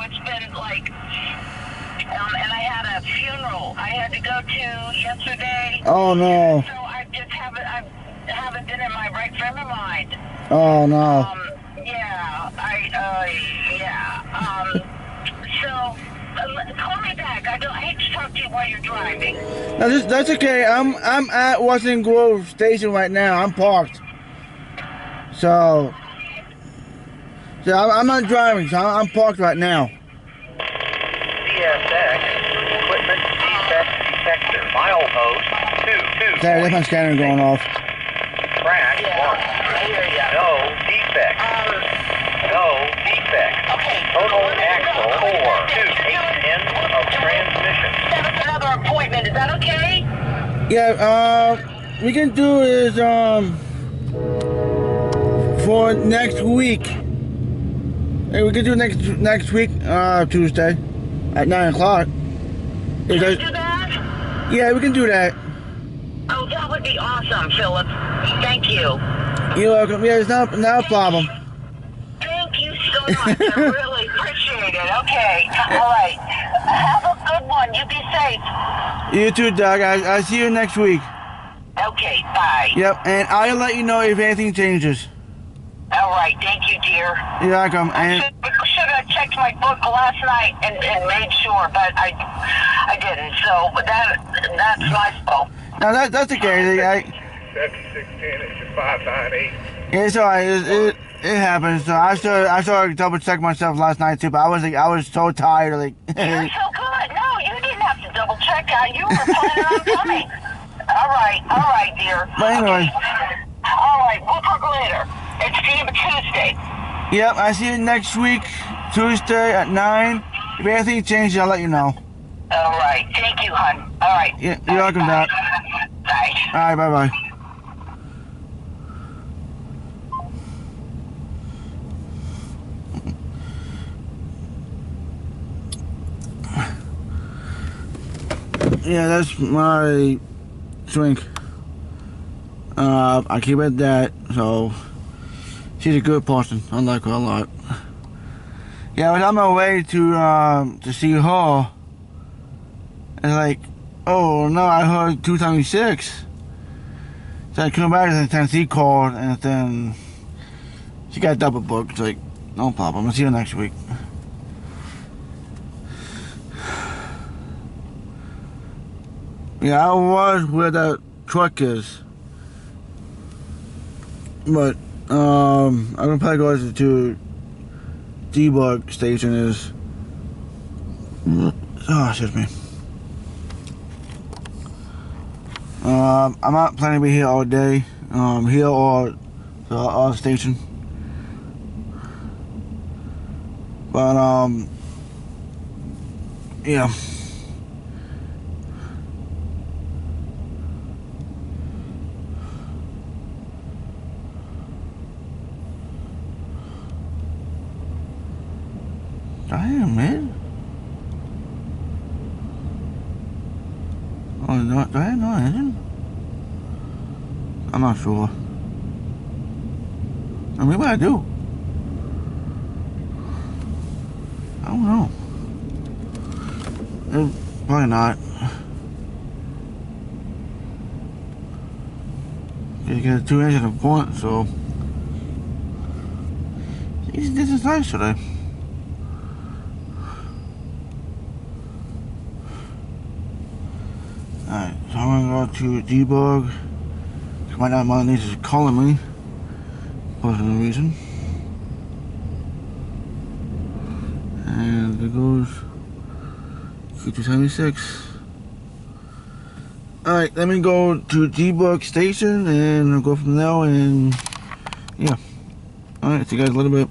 it's been like, and I had a funeral I had to go to yesterday. Oh no. So I haven't been in my right frame of mind. Oh no. So call me back. I hate to talk to you while you're driving. No, that's okay. I'm at Washington Grove Station right now. I'm parked. So I'm not driving. So I'm parked right now. CSX equipment defect detector milepost 22. Sorry, that's my scanner going off. Track 1. I hear ya. No defect. No defect. Okay. Total axle 4 to 8 ends of transmission. Set up another appointment. Is that okay? Yeah. We can do is for next week. Hey, we can do next week, Tuesday, at 9 o'clock. Can you do that? Yeah, we can do that. Oh, that would be awesome, Philip. Thank you. You're welcome. Yeah, it's not a problem. Thank you so much. I really appreciate it. Okay. All right. Have a good one. You be safe. You too, Doug. I see you next week. Okay. Bye. Yep, and I'll let you know if anything changes. All right. Thank you, dear. You're welcome. And I should have checked my book last night and made sure, but I didn't. So, but that's my fault. no, that's okay. 7610 is your 598. It's alright. It happens. So I started double check myself last night too, but I was so tired. Like You're so good. No, you didn't have to double check out. You were planning on coming. All right, dear. But anyway. Okay. All right, we'll talk later. It's see you Tuesday. Yep, I see you next week, Tuesday at 9. If anything changes, I'll let you know. All right, thank you, hon. All right. Yeah, you're welcome, Doc. Bye. All right, bye-bye. Yeah, that's my drink. I keep it that, so she's a good person. I like her a lot. Yeah, I was on my way to see her. And like, oh no, I heard 276. So I came back and Tennessee called, and then she got double booked. It's like, no problem. I'll see you next week. Yeah, I was where that truck is, but I'm gonna probably go to debug station is. Oh, excuse me. I'm not planning to be here all day. Here or the other station, but yeah. Damn, man. Oh, no, do I have no engine? I'm not sure. Or maybe I do. I don't know. Probably not. You get 2 engines at once, so. This is nice today. Alright, so I'm gonna go to debug. Right now my niece is calling me for some reason. And there goes Q276. Alright, let me go to debug station and I'll go from there and yeah. Alright, see you guys a little bit.